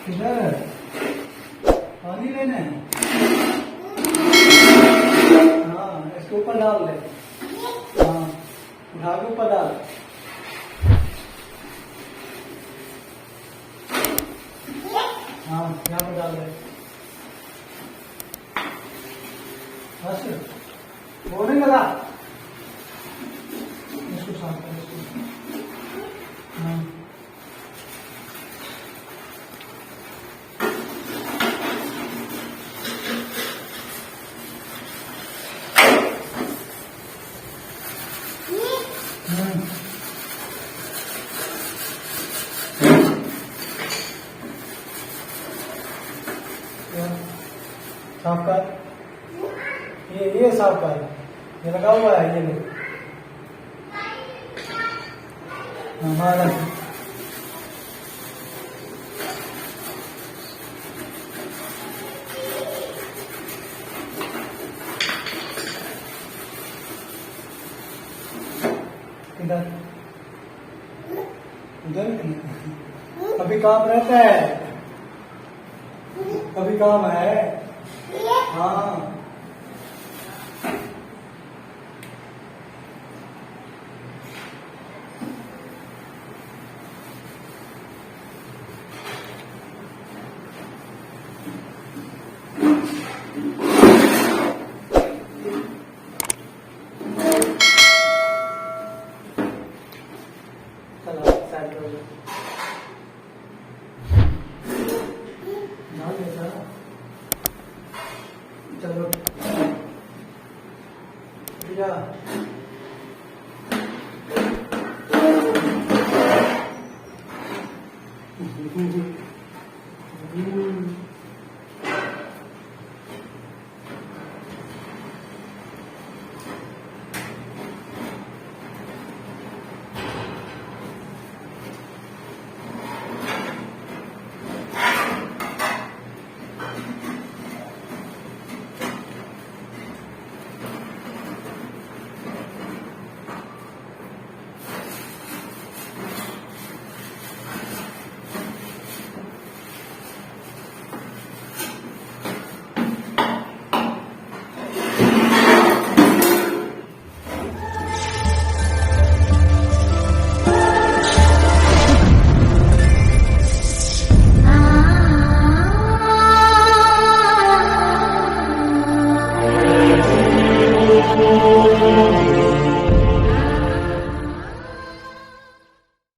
किधर पानी लेने? हाँ, इसके ऊपर डाल दे। हाँ, उठा के ऊपर डाल। हाँ, यहाँ पर डाल दे। बस होने लगा। इसको साफ कर इसको। हाँ, साफ कर। ये साफ कर। ये लगा हुआ है, ये ले। हमारा इधर इधर अभी काम रहता है, अभी काम है। हाँ, चलो साइड करो। ना लेता चलो भैया।